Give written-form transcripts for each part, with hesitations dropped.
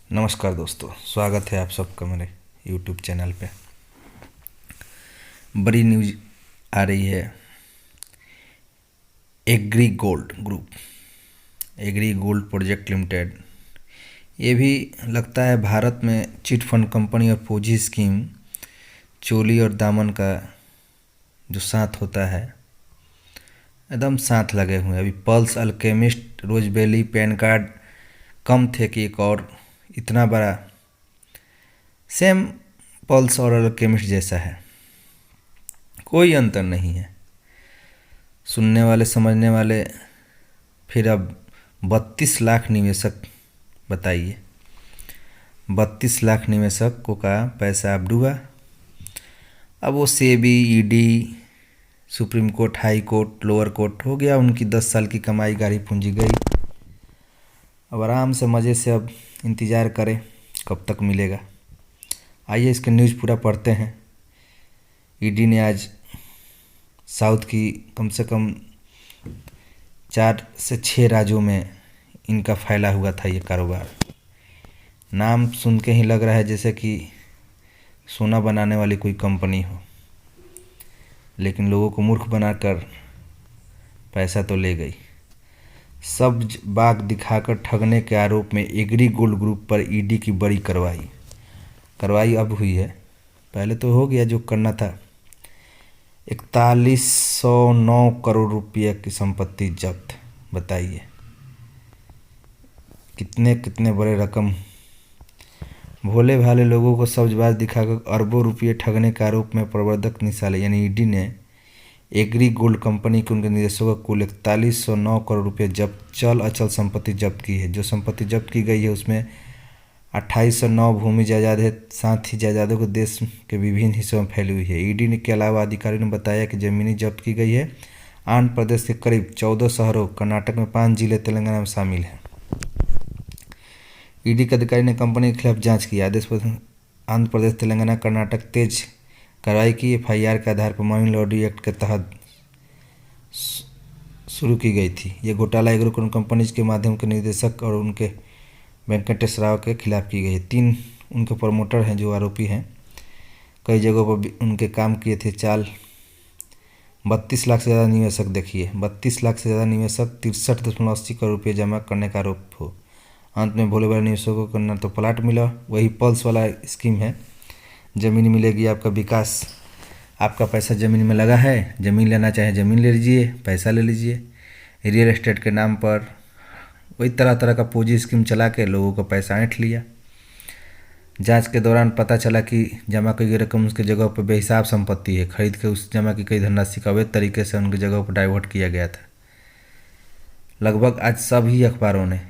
नमस्कार दोस्तों, स्वागत है आप सबका मेरे YouTube चैनल पे। बड़ी न्यूज आ रही है। Agree gold group, agree gold project limited, ये भी लगता है भारत में चिट फंड कंपनी और पोजी स्कीम, चोली और दामन का जो साथ होता है एकदम साथ लगे हुए हैं। अभी पल्स, अल्केमिस्ट, रोजबेली, पैन कार्ड कम थे कि एक और इतना बड़ा सेम पल्स और अल्केमिस्ट जैसा है, कोई अंतर नहीं है। सुनने वाले समझने वाले फिर अब 32 लाख निवेशक, बताइए 32 लाख निवेशकों का पैसा अब डूबा। अब वो SEBI, ED, supreme court, high court, lower court हो गया, उनकी 10 साल की कमाई गाड़ी पूंजी गई। अब आराम से मज़े से अब इंतज़ार करें कब तक मिलेगा। आइए इसके न्यूज़ पूरा पढ़ते हैं। ईडी ने आज साउथ की कम से कम 4 से 6 राज्यों में इनका फैला हुआ था ये कारोबार। नाम सुन के ही लग रहा है जैसे कि सोना बनाने वाली कोई कंपनी हो, लेकिन लोगों को मूर्ख बनाकर पैसा तो ले गई। सब बाग दिखाकर ठगने के आरोप में एग्री गोल्ड ग्रुप पर ईडी की बड़ी कार्रवाई अब हुई है। पहले तो हो गया जो करना था। 4109 करोड़ रुपये की संपत्ति जब्त। बताइए कितने बड़े रकम। भोले भाले लोगों को सब्जबाज दिखाकर अरबों रुपये ठगने के आरोप में प्रवर्तक निशाले यानी ईडी ने एग्री गोल्ड कंपनी के उनके निदेशकों का कुल 4109 करोड़ रुपये जब्त, चल अचल संपत्ति जब्त की है। जो संपत्ति जब्त की गई है उसमें 2809 भूमि जायदाद है, साथ ही जायदादों को देश के विभिन्न हिस्सों में फैली हुई है। ईडी के अलावा अधिकारियों ने बताया कि जमीनी जब्त की गई है। आंध्र प्रदेश के करीब 14 शहरों, कर्नाटक में 5 जिले, तेलंगाना में शामिल हैं। ईडी के अधिकारी ने कंपनी के खिलाफ जांच की। आदेश पर आंध्र प्रदेश, तेलंगाना, कर्नाटक तेज कार्रवाई की। एफआईआर के आधार पर मनी लॉन्ड्रिंग एक्ट के तहत शुरू की गई थी। ये घोटाला एग्रो कंपनीज के माध्यम के निदेशक और उनके वेंकटेश राव के खिलाफ की गई है। 3 उनके प्रमोटर हैं जो आरोपी हैं। कई जगहों पर भी उनके काम किए थे चाल। 32 लाख से ज़्यादा निवेशक, देखिए 32 लाख से ज़्यादा निवेशक, 63.80 करोड़ रुपये जमा करने का आरोप हो। अंत में भोले भाले निवेशकों को न तो प्लाट मिला, वही पल्स वाला स्कीम है, ज़मीन मिलेगी आपका विकास। आपका पैसा ज़मीन में लगा है, ज़मीन लेना चाहे ज़मीन ले लीजिए, पैसा ले लीजिए। रियल एस्टेट के नाम पर वही तरह तरह का पूंजी स्कीम चला के लोगों को पैसा ऐंठ लिया। जांच के दौरान पता चला कि जमा की गई रकम उसके जगह पर बेहिसाब संपत्ति है। खरीद के उस जमा की गई धनराशि का अवैध तरीके से उनकी जगह पर डाइवर्ट किया गया था। लगभग आज सभी अखबारों ने,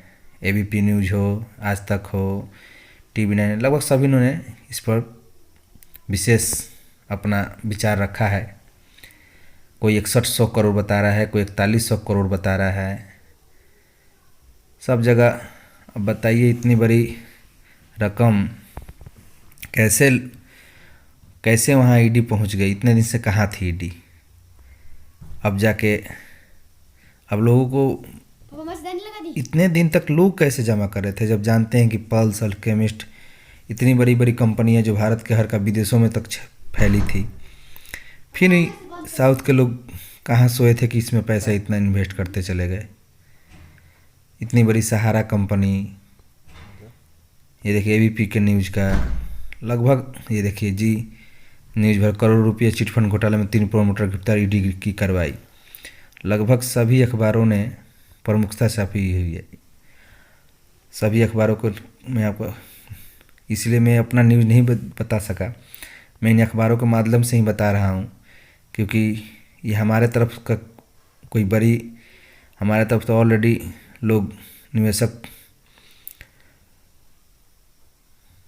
एबीपी न्यूज़ हो, आज तक हो, TV9, लगभग सभी ने इस पर विशेष अपना विचार रखा है। कोई 6100 करोड़ बता रहा है, कोई 4100 करोड़ बता रहा है, सब जगह। अब बताइए इतनी बड़ी रकम कैसे वहाँ ईडी पहुँच गई? इतने दिन से कहाँ थी ईडी? अब जाके अब लोगों को इतने दिन तक लोग कैसे जमा कर रहे थे, जब जानते हैं कि पल्स, अल्केमिस्ट इतनी बड़ी बड़ी कंपनियां जो भारत के हर का विदेशों में तक फैली थी। फिर साउथ के लोग कहाँ सोए थे कि इसमें पैसा इतना इन्वेस्ट करते चले गए। इतनी बड़ी सहारा कंपनी, ये देखिए एबीपी के न्यूज़ का लगभग, ये देखिए जी न्यूज़ भर, करोड़ रुपये चिटफंड घोटाले में 3 प्रमोटर गिरफ्तार, ईडी की कार्रवाई। लगभग सभी अखबारों ने प्रमुखता से छापी हुई है। सभी अखबारों को मैं आपको, इसलिए मैं अपना न्यूज़ नहीं बता सका, मैं इन अखबारों के माध्यम से ही बता रहा हूँ, क्योंकि ये हमारे तरफ का कोई बड़ी, हमारे तरफ तो ऑलरेडी लोग निवेशक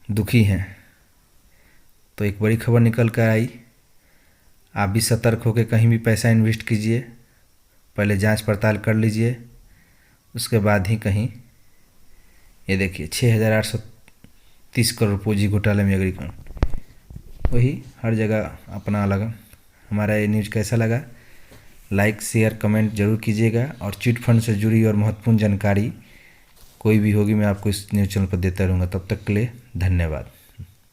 दुखी हैं। तो एक बड़ी खबर निकल कर आई। आप भी सतर्क होकर कहीं भी पैसा इन्वेस्ट कीजिए, पहले जांच पड़ताल कर लीजिए, उसके बाद ही कहीं। ये देखिए 6830 करोड़ पूंजी घोटाले में एग्री, वही हर जगह अपना अलग। हमारा ये न्यूज़ कैसा लगा? लाइक, शेयर, कमेंट जरूर कीजिएगा। और चिट फंड से जुड़ी और महत्वपूर्ण जानकारी कोई भी होगी मैं आपको इस न्यूज़ चैनल पर देता रहूँगा। तब तक के लिए धन्यवाद।